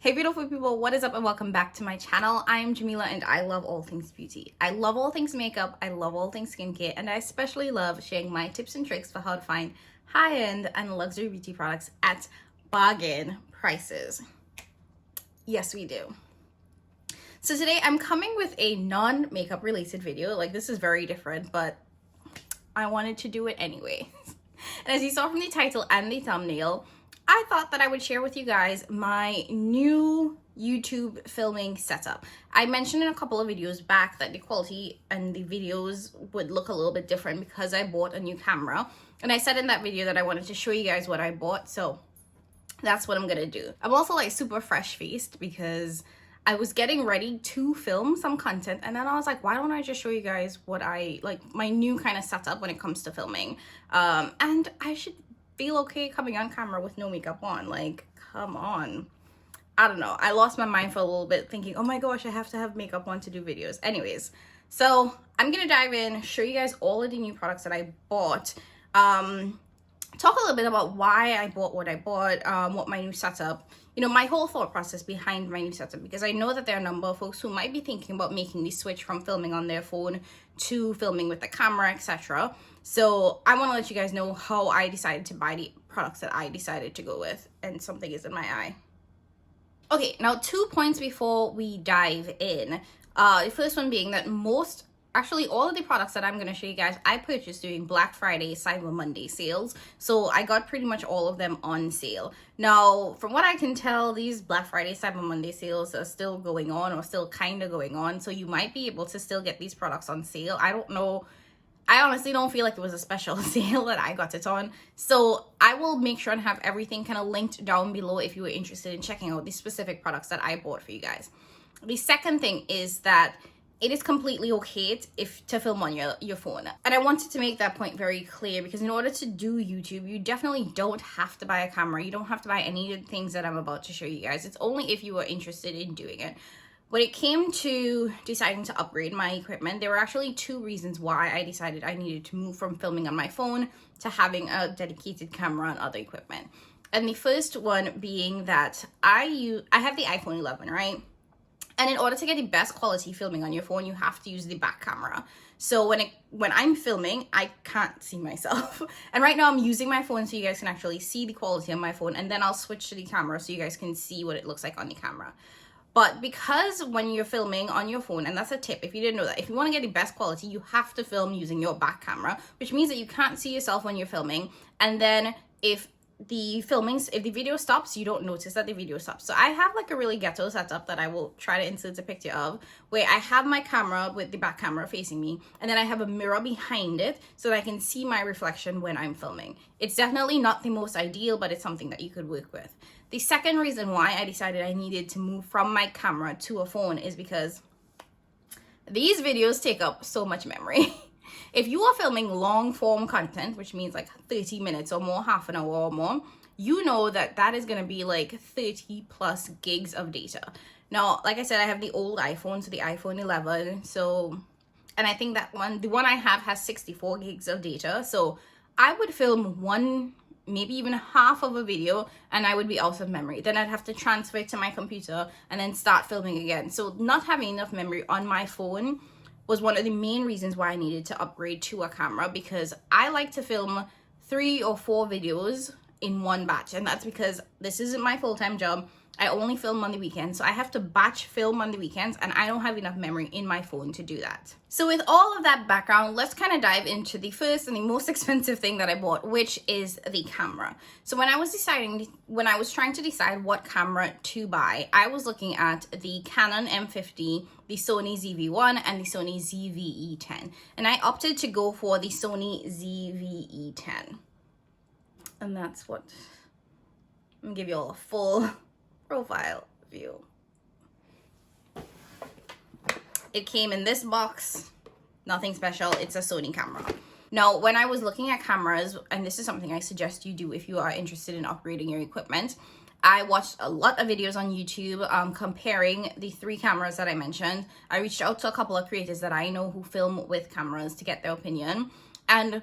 Hey beautiful people, what is up and welcome back to my channel. I am Jamila and I love all things beauty. I love all things makeup, I love all things skincare, and I especially love sharing my tips and tricks for how to find high-end and luxury beauty products at bargain prices. Yes, we do. So today I'm coming with a non-makeup related video. Like, this is very different, but I wanted to do it anyway. And as you saw from the title and the thumbnail, I thought that I would share with you guys my new YouTube filming setup. I mentioned in a couple of videos back that the quality and the videos would look a little bit different because I bought a new camera. And I said in that video that I wanted to show you guys what I bought, so that's what I'm gonna do. I'm also like super fresh faced because I was getting ready to film some content, and then I was like, why don't I just show you guys what I like, my new kind of setup when it comes to filming. And I should feel okay coming on camera with no makeup on. Like, come on. I don't know, I lost my mind for a little bit thinking, oh my gosh, I have to have makeup on to do videos. Anyways, so I'm gonna dive in, show you guys all of the new products that I bought, talk a little bit about why I bought what I bought, what my new setup, you know, my whole thought process behind my new setup, because I know that there are a number of folks who might be thinking about making the switch from filming on their phone to filming with the camera, etc. So I want to let you guys know how I decided to buy the products that I decided to go with, and something is in my eye. Okay, now 2 points before we dive in. The first one being that actually all of the products that I'm going to show you guys, I purchased during Black Friday, Cyber Monday sales. So I got pretty much all of them on sale. Now, from what I can tell, these Black Friday, Cyber Monday sales are still going on, or still kind of going on. So you might be able to still get these products on sale. I don't know. I honestly don't feel like it was a special sale that I got it on. So I will make sure and have everything kind of linked down below if you were interested in checking out the specific products that I bought for you guys. The second thing is that it is completely okay to film on your phone. And I wanted to make that point very clear, because in order to do YouTube, you definitely don't have to buy a camera. You don't have to buy any of the things that I'm about to show you guys. It's only if you are interested in doing it. When it came to deciding to upgrade my equipment, there were actually 2 reasons why I decided I needed to move from filming on my phone to having a dedicated camera and other equipment. And the first one being that I have the iPhone 11, right? And in order to get the best quality filming on your phone, you have to use the back camera. So when I'm filming, I can't see myself. And right now I'm using my phone so you guys can actually see the quality on my phone, and then I'll switch to the camera so you guys can see what it looks like on the camera. But because when you're filming on your phone, and that's a tip if you didn't know that, if you want to get the best quality, you have to film using your back camera, which means that you can't see yourself when you're filming. And then if the video stops, you don't notice that the video stops. So I have like a really ghetto setup that I will try to insert a picture of, where I have my camera with the back camera facing me, and then I have a mirror behind it so that I can see my reflection when I'm filming. It's definitely not the most ideal, but it's something that you could work with. The second reason why I decided I needed to move from my camera to a phone is because these videos take up so much memory. If you are filming long form content, which means like 30 minutes or more, half an hour or more, you know that that is going to be like 30 plus gigs of data. Now, like I said, I have the old iPhone, so the iPhone 11. So, and I think that the one I have has 64 gigs of data. So I would film one, maybe even half of a video, and I would be out of memory. Then I'd have to transfer it to my computer and then start filming again. So not having enough memory on my phone was one of the main reasons why I needed to upgrade to a camera, because I like to film 3 or 4 videos in one batch. And that's because this isn't my full-time job. I only film on the weekends, so I have to batch film on the weekends, and I don't have enough memory in my phone to do that. So with all of that background, let's kind of dive into the first and the most expensive thing that I bought, which is the camera. So when I was trying to decide what camera to buy, I was looking at the Canon M50, the Sony ZV-1, and the Sony ZV-E10. And I opted to go for the Sony ZV-E10. And that's what, I'm gonna give you all a full profile view. It came in this box, nothing special, it's a Sony camera. Now, when I was looking at cameras, and this is something I suggest you do if you are interested in upgrading your equipment, I watched a lot of videos on YouTube comparing the 3 cameras that I mentioned. I reached out to a couple of creators that I know who film with cameras to get their opinion. And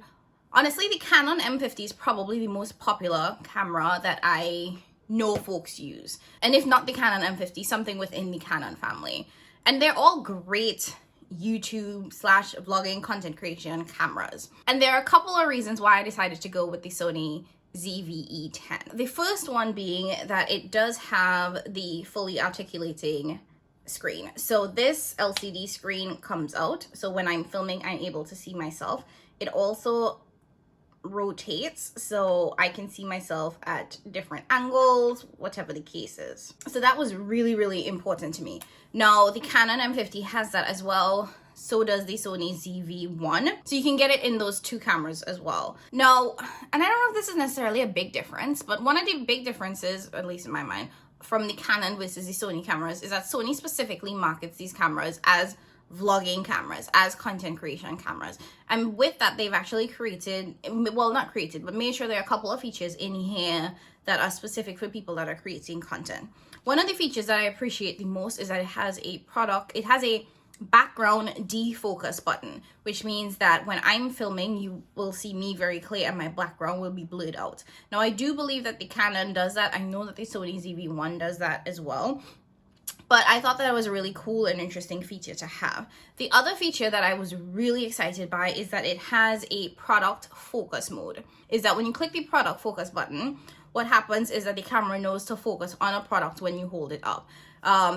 honestly, the Canon M50 is probably the most popular camera that I know folks use. And if not the Canon M50, something within the Canon family. And they're all great YouTube / vlogging content creation cameras. And there are a couple of reasons why I decided to go with the Sony ZV-E10. The first one being that it does have the fully articulating screen. So this LCD screen comes out. So when I'm filming, I'm able to see myself. It also rotates so I can see myself at different angles, whatever the case is. So that was really, really important to me. Now the Canon M50 has that as well. So does the Sony ZV-1. So you can get it in those two cameras as well. Now, and I don't know if this is necessarily a big difference, but one of the big differences, at least in my mind, from the Canon versus the Sony cameras is that Sony specifically markets these cameras as vlogging cameras, as content creation cameras. And with that, they've actually created, well, not created, but made sure there are a couple of features in here that are specific for people that are creating content. One of the features that I appreciate the most is that it has a background defocus button, which means that when I'm filming, you will see me very clear and my background will be blurred out. Now, I do believe that the Canon does that. I know that the Sony ZV-1 does that as well. But I thought that was a really cool and interesting feature to have. The other feature that I was really excited by is that it has a product focus mode. Is that when you click the product focus button, what happens is that the camera knows to focus on a product when you hold it up.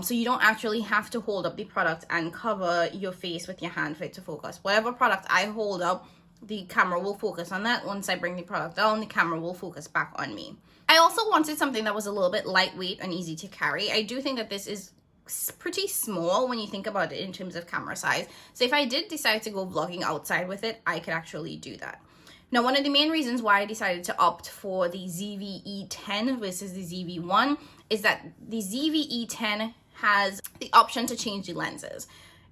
So you don't actually have to hold up the product and cover your face with your hand for it to focus. Whatever product I hold up, the camera will focus on that. Once I bring the product down, the camera will focus back on me. I also wanted something that was a little bit lightweight and easy to carry. I do think that this is pretty small when you think about it in terms of camera size. So if I did decide to go vlogging outside with it, I could actually do that. Now, one of the main reasons why I decided to opt for the ZV-E10 versus the ZV-1 is that the ZV-E10 has the option to change the lenses.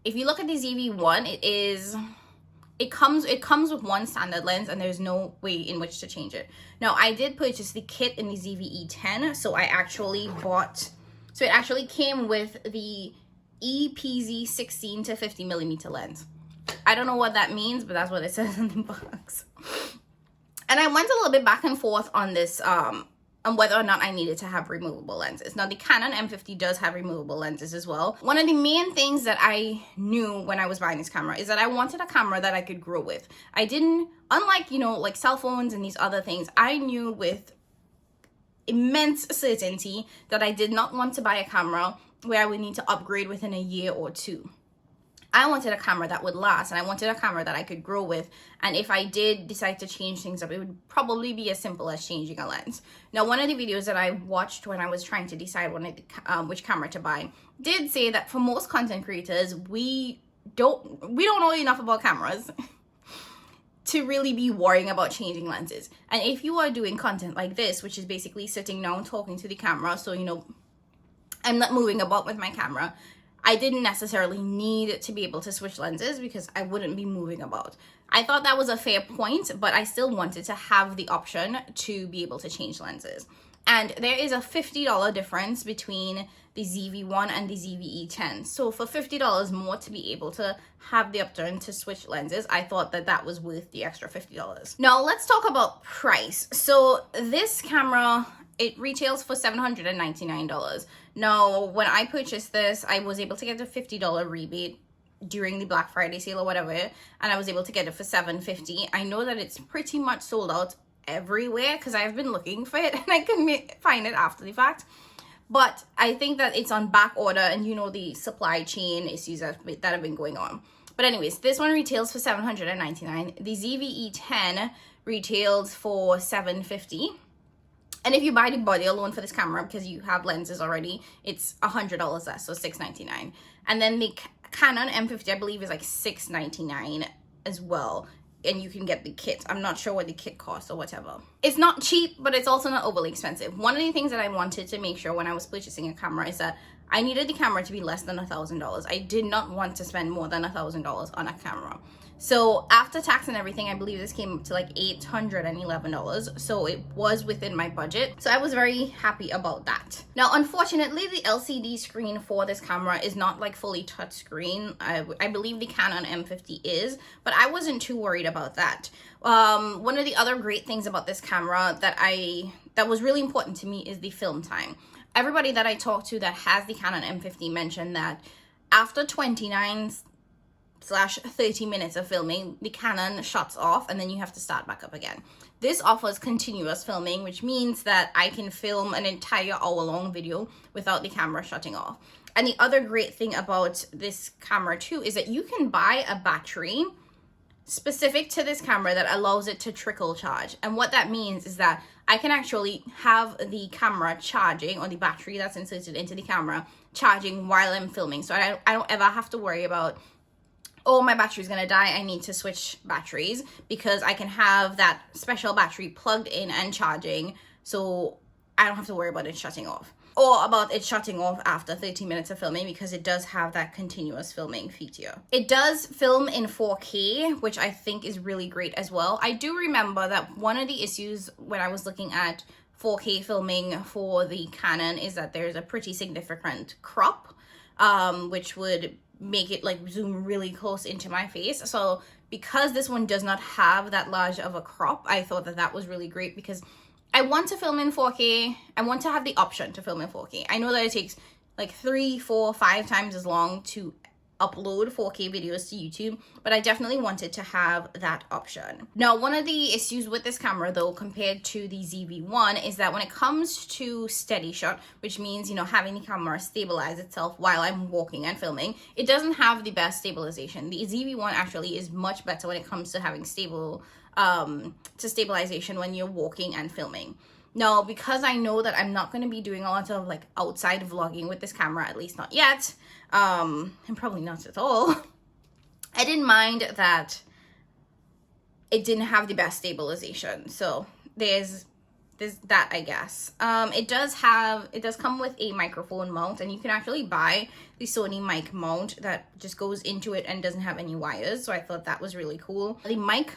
If you look at the ZV-1, it comes with one standard lens and there's no way in which to change it. Now, I did purchase the kit in the ZV-E10, so it actually came with the EPZ 16 to 50 millimeter lens. I don't know what that means, but that's what it says in the box. And I went a little bit back and forth on this, on whether or not I needed to have removable lenses. Now, the Canon M50 does have removable lenses as well. One of the main things that I knew when I was buying this camera is that I wanted a camera that I could grow with. I didn't, unlike, like cell phones and these other things, I knew with immense certainty that I did not want to buy a camera where I would need to upgrade within a year or two. I wanted a camera that would last, and I wanted a camera that I could grow with. And if I did decide to change things up, it would probably be as simple as changing a lens. Now, one of the videos that I watched when I was trying to decide which camera to buy did say that for most content creators, we don't know enough about cameras to really be worrying about changing lenses. And if you are doing content like this, which is basically sitting down talking to the camera, so I'm not moving about with my camera, I didn't necessarily need to be able to switch lenses because I wouldn't be moving about. I thought that was a fair point, but I still wanted to have the option to be able to change lenses. And there is a $50 difference between the ZV-1 and the ZV-E10. So for $50 more to be able to have the option to switch lenses, I thought that that was worth the extra $50. Now let's talk about price. So this camera, it retails for $799. Now, when I purchased this, I was able to get a $50 rebate during the Black Friday sale or whatever, and I was able to get it for $750. I know that it's pretty much sold out everywhere because I've been looking for it and I couldn't find it after the fact. But I think that it's on back order, and the supply chain issues that have been going on. But anyways, this one retails for $799. The ZV-E10 retails for $750. And if you buy the body alone for this camera, because you have lenses already, it's $100 less, so $699. And then the Canon M50, I believe, is like $699 as well. And you can get the kit. I'm not sure what the kit costs or whatever. It's not cheap, but it's also not overly expensive. One of the things that I wanted to make sure when I was purchasing a camera is that I needed the camera to be less than $1,000. I did not want to spend more than $1,000 on a camera. So after tax and everything, I believe this came up to like $811. So it was within my budget. So I was very happy about that. Now, unfortunately, the LCD screen for this camera is not like fully touch screen. I believe the Canon M50 is, but I wasn't too worried about that. One of the other great things about this camera that that was really important to me is the film time. Everybody that I talked to that has the Canon M50 mentioned that after 29/30 minutes of filming, the Canon shuts off and then you have to start back up again. This offers continuous filming, which means that I can film an entire hour-long video without the camera shutting off. And the other great thing about this camera too is that you can buy a battery specific to this camera that allows it to trickle charge. And what that means is that I can actually have the camera charging, or the battery that's inserted into the camera charging while I'm filming. So I don't ever have to worry about, oh, my battery's gonna die, I need to switch batteries, because I can have that special battery plugged in and charging, so I don't have to worry about it shutting off. Or about it shutting off after 30 minutes of filming, because it does have that continuous filming feature. It does film in 4K, which I think is really great as well. I do remember that one of the issues when I was looking at 4K filming for the Canon is that there's a pretty significant crop, which would make it like zoom really close into my face. So because this one does not have that large of a crop, I thought that that was really great, because I want to film in 4K. I want to have the option to film in 4K. I know that it takes like 3, 4, 5 times as long to upload 4K videos to YouTube, but I definitely wanted to have that option. Now, one of the issues with this camera though, compared to the ZV-1, is that when it comes to steady shot, which means, you know, having the camera stabilize itself while I'm walking and filming, it doesn't have the best stabilization. The ZV-1 actually is much better when it comes to having stabilization when you're walking and filming. Now, because I know that I'm not going to be doing a lot of like outside vlogging with this camera, at least not yet, and probably not at all, I didn't mind that it didn't have the best stabilization. So there's that, I guess. It does come with a microphone mount, and you can actually buy the Sony mic mount that just goes into it and doesn't have any wires. So I thought that was really cool. The mic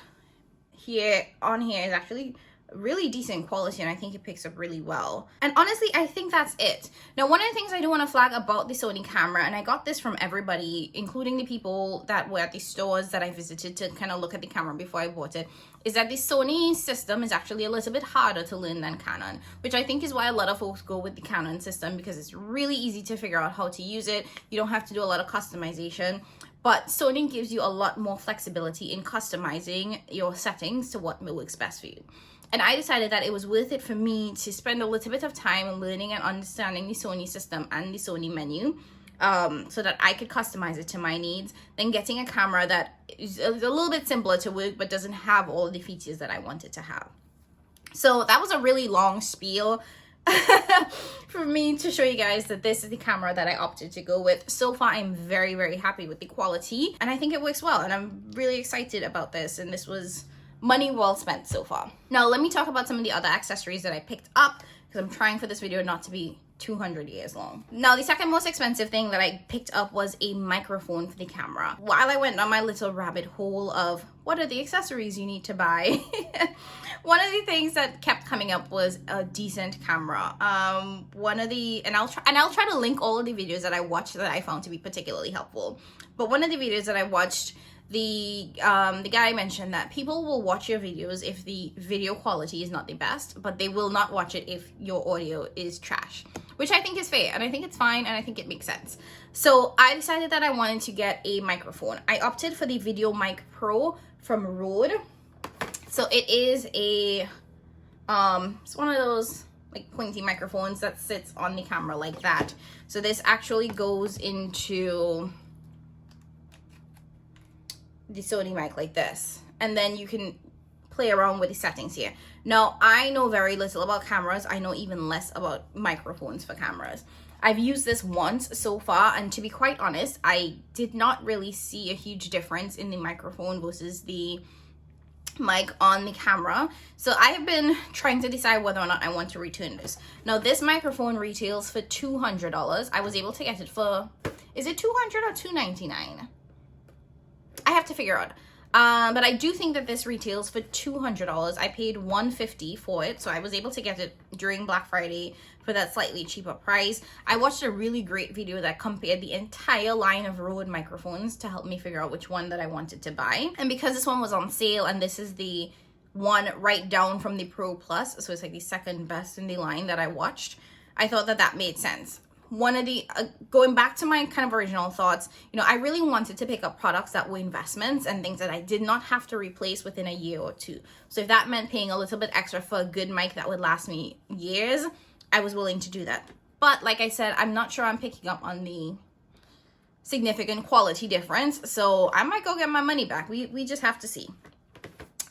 here is actually really decent quality, and I think it picks up really well. And honestly, I think that's it. Now, one of the things I do want to flag about the Sony camera, and I got this from everybody, including the people that were at the stores that I visited to kind of look at the camera before I bought it, is that the Sony system is actually a little bit harder to learn than Canon, which I think is why a lot of folks go with the Canon system, because it's really easy to figure out how to use it. You don't have to do a lot of customization. But Sony gives you a lot more flexibility in customizing your settings to what works best for you. And I decided that it was worth it for me to spend a little bit of time learning and understanding the Sony system and the Sony menu, so that I could customize it to my needs, than getting a camera that is a little bit simpler to work but doesn't have all of the features that I wanted to have. So that was a really long spiel for me to show you guys that this is the camera that I opted to go with. So far, I'm very, very happy with the quality, and I think it works well, and I'm really excited about this, and this was money well spent so far. Now, let me talk about some of the other accessories that I picked up, because I'm trying for this video not to be 200 years long. Now, the second most expensive thing that I picked up was a microphone for the camera. While I went on my little rabbit hole of what are the accessories you need to buy, one of the things that kept coming up was a decent camera. And I'll try to link all of the videos that I watched that I found to be particularly helpful. But one of the videos that I watched, the guy mentioned that people will watch your videos if the video quality is not the best, but they will not watch it if your audio is trash, which I think is fair, and I think it's fine, and I think it makes sense. So I decided that I wanted to get a microphone. I opted for the Video Mic Pro from Rode. So it is it's one of those like pointy microphones that sits on the camera like that. So this actually goes into the Sony mic like this, and then you can play around with the settings here. Now, I know very little about cameras. I know even less about microphones for cameras. I've used this once so far, and to be quite honest, I did not really see a huge difference in the microphone versus the mic on the camera. So I have been trying to decide whether or not I want to return this. Now, this microphone retails for $200. I was able to get it for, is it $200 or $299? I have to figure out. But I do think that this retails for $200. I paid $150 for it, so I was able to get it during Black Friday for that slightly cheaper price. I watched a really great video that compared the entire line of Rode microphones to help me figure out which one that I wanted to buy. And because this one was on sale, and this is the one right down from the Pro Plus, so it's like the second best in the line that I watched. I thought that that made sense. One of the going back to my kind of original thoughts, you know, I really wanted to pick up products that were investments and things that I did not have to replace within a year or two. So if that meant paying a little bit extra for a good mic that would last me years, I was willing to do that. But like I said, I'm not sure I'm picking up on the significant quality difference, so I might go get my money back. We just have to see.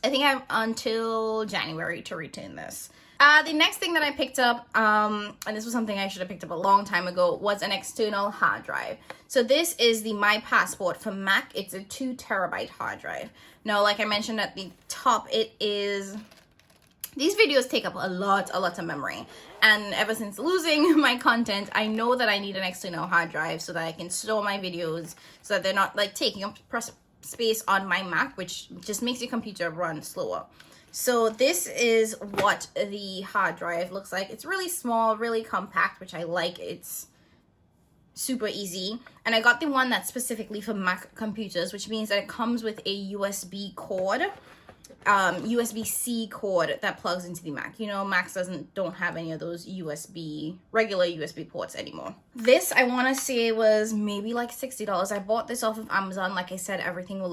I think I have until January to return this. The next thing that I picked up, and this was something I should have picked up a long time ago, was an external hard drive. So this is the My Passport for Mac. It's a 2 terabyte hard drive. Now, like I mentioned at the top, it is... These videos take up a lot of memory. And ever since losing my content, I know that I need an external hard drive so that I can store my videos so that they're not like taking up space on my Mac, which just makes your computer run slower. So this is what the hard drive looks like. It's really small, really compact, which I like. It's super easy. And I got the one that's specifically for Mac computers, which means that it comes with a USB cord, USB-C cord that plugs into the Mac. You know, Macs don't have any of those regular USB ports anymore. This, I want to say, was maybe like $60. I bought this off of Amazon. Like I said, everything will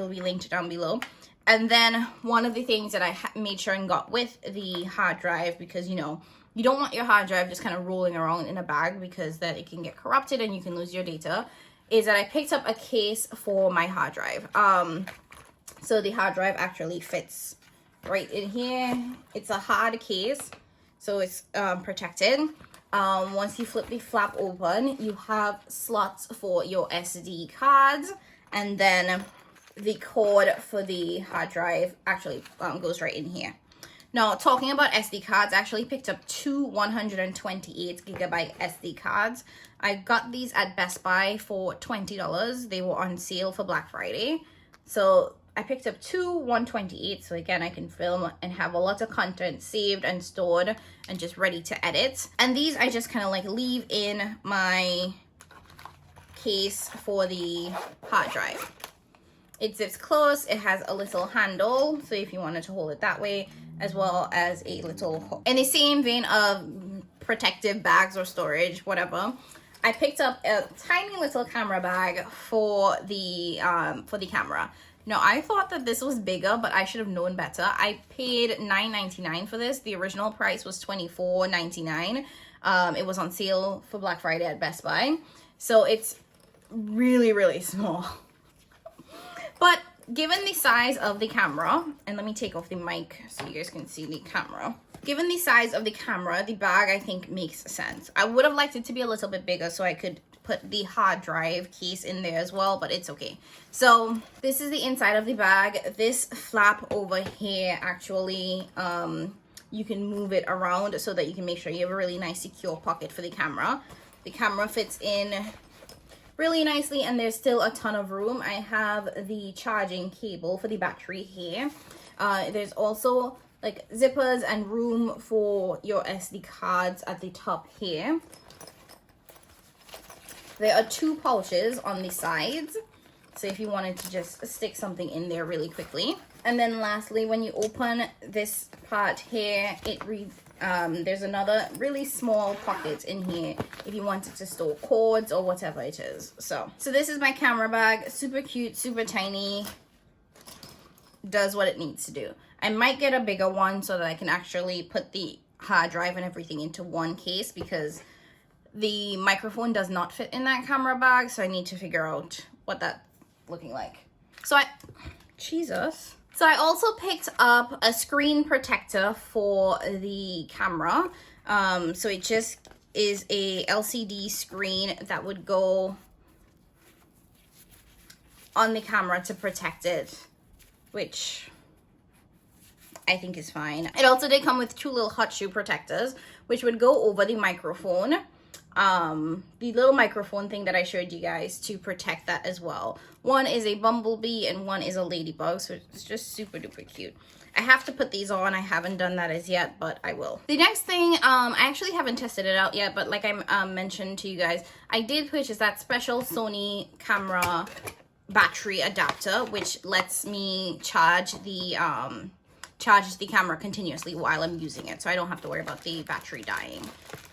be linked down below. And then one of the things that I made sure and got with the hard drive, because, you know, you don't want your hard drive just kind of rolling around in a bag because then it can get corrupted and you can lose your data, is that I picked up a case for my hard drive. So the hard drive actually fits right in here. It's a hard case, so it's protected. Once you flip the flap open, you have slots for your SD cards, and then the cord for the hard drive actually goes right in here. Now, talking about SD cards, I actually picked up 2 128 gigabyte SD cards. I got these at Best Buy for $20. They were on sale for Black Friday. So I picked up 2 128, so again, I can film and have a lot of content saved and stored and just ready to edit. And these I just kind of like leave in my case for the hard drive. It zips close. It has a little handle, so if you wanted to hold it that way, as well as a little hook. In the same vein of protective bags or storage, whatever, I picked up a tiny little camera bag for the camera. Now, I thought that this was bigger, but I should have known better. I paid $9.99 for this. The original price was $24.99. It was on sale for Black Friday at Best Buy. So it's really, really small. But given the size of the camera, and let me take off the mic so you guys can see the camera. Given the size of the camera, the bag I think makes sense. I would have liked it to be a little bit bigger so I could put the hard drive case in there as well, but it's okay. So this is the inside of the bag. This flap over here, actually, you can move it around so that you can make sure you have a really nice secure pocket for the camera. The camera fits in really nicely, and there's still a ton of room. I have the charging cable for the battery here. There's also like zippers and room for your SD cards at the top here. There are 2 pouches on the sides, so if you wanted to just stick something in there really quickly. And then lastly, when you open this part here, it reads there's another really small pocket in here if you wanted to store cords or whatever it is. So this is my camera bag. Super cute, super tiny. Does what it needs to do. I might get a bigger one so that I can actually put the hard drive and everything into one case, because the microphone does not fit in that camera bag, so I need to figure out what that's looking like. So I also picked up a screen protector for the camera. So it just is a LCD screen that would go on the camera to protect it, which I think is fine. It also did come with 2 little hot shoe protectors, which would go over the microphone. The little microphone thing that I showed you guys to protect that as well. One is a bumblebee and one is a ladybug, so it's just super duper cute. I have to put these on. I haven't done that as yet, but I will. The next thing, I actually haven't tested it out yet, but like I mentioned to you guys, I did purchase that special Sony camera battery adapter, which lets me charge the charges the camera continuously while I'm using it, so I don't have to worry about the battery dying.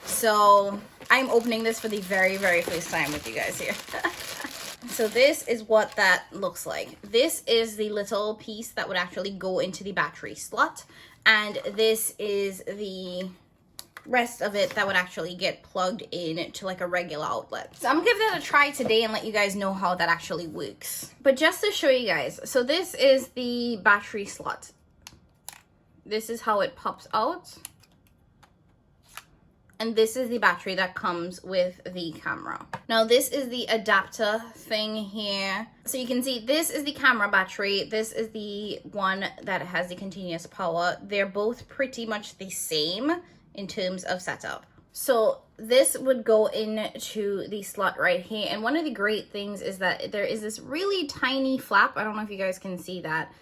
So I'm opening this for the very, very first time with you guys here. So this is what that looks like. This is the little piece that would actually go into the battery slot, and this is the rest of it that would actually get plugged in to like a regular outlet. So I'm gonna give that a try today and let you guys know how that actually works. But just to show you guys, so this is the battery slot. This is how it pops out. And this is the battery that comes with the camera. Now this is the adapter thing here. So you can see this is the camera battery. This is the one that has the continuous power. They're both pretty much the same in terms of setup. So this would go into the slot right here. And one of the great things is that there is this really tiny flap. I don't know if you guys can see that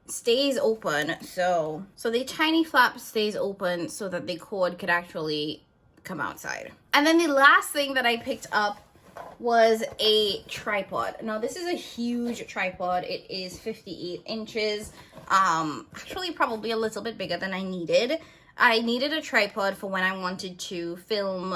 stays open. So the tiny flap stays open so that the cord could actually come outside. And then the last thing that I picked up was a tripod. Now this is a huge tripod. It is 58 inches. Actually probably a little bit bigger than I needed. I needed a tripod for when I wanted to film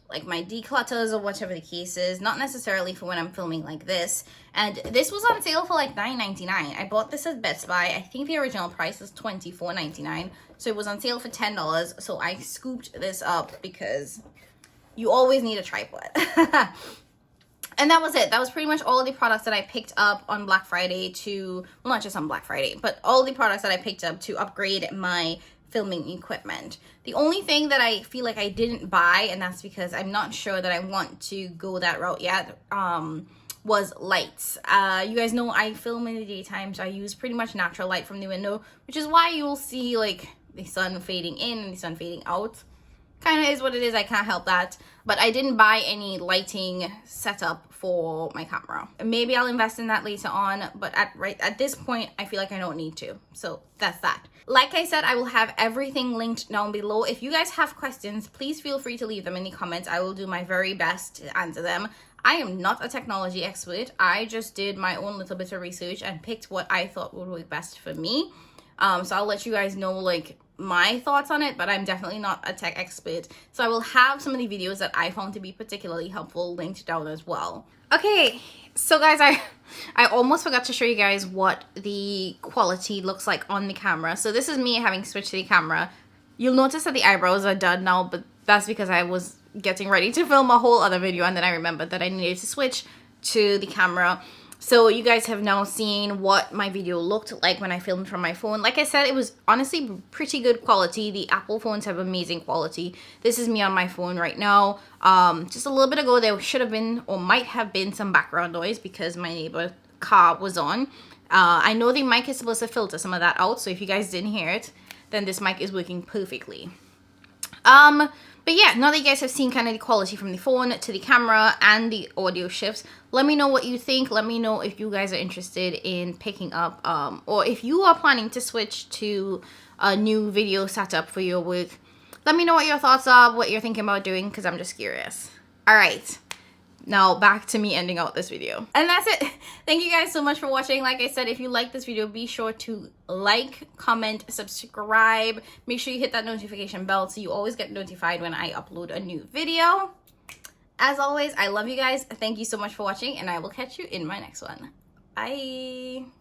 like my declutters or whatever the case is, not necessarily for when I'm filming like this. And this was on sale for like $9.99. I bought this at Best Buy. I think the original price was $24.99, so it was on sale for $10. So I scooped this up because you always need a tripod. And that was it. That was pretty much all of the products that I picked up on Black Friday to, well, not just on Black Friday, but all the products that I picked up to upgrade my filming equipment. The only thing that I feel like I didn't buy, and that's because I'm not sure that I want to go that route yet, was lights. You guys know I film in the daytime, so I use pretty much natural light from the window, which is why you'll see like the sun fading in and the sun fading out. Kind of is what it is. I can't help that. But I didn't buy any lighting setup for my camera. Maybe I'll invest in that later on, but at this point I feel like I don't need to. So that's that. Like I said, I will have everything linked down below. If you guys have questions, please feel free to leave them in the comments. I will do my very best to answer them. I am not a technology expert. I just did my own little bit of research and picked what I thought would work best for me. So I'll let you guys know like my thoughts on it, but I'm definitely not a tech expert. So I will have some of the videos that I found to be particularly helpful linked down as well. Okay, so guys, I almost forgot to show you guys what the quality looks like on the camera. So this is me having switched to the camera. You'll notice that the eyebrows are done now, but that's because I was getting ready to film a whole other video and then I remembered that I needed to switch to the camera. So you guys have now seen what my video looked like when I filmed from my phone. Like I said, it was honestly pretty good quality. The Apple phones have amazing quality. This is me on my phone right now. Just a little bit ago, there should have been or might have been some background noise because my neighbor's car was on. I know the mic is supposed to filter some of that out, so if you guys didn't hear it, then this mic is working perfectly. But yeah, now that you guys have seen kind of the quality from the phone to the camera and the audio shifts, let me know what you think. Let me know if you guys are interested in picking up, or if you are planning to switch to a new video setup for your work. Let me know what your thoughts are, what you're thinking about doing, because I'm just curious. All right. Now back to me ending out this video. And that's it. Thank you guys so much for watching. Like I said, if you like this video, be sure to like, comment, subscribe. Make sure you hit that notification bell so you always get notified when I upload a new video. As always, I love you guys. Thank you so much for watching, and I will catch you in my next one. Bye.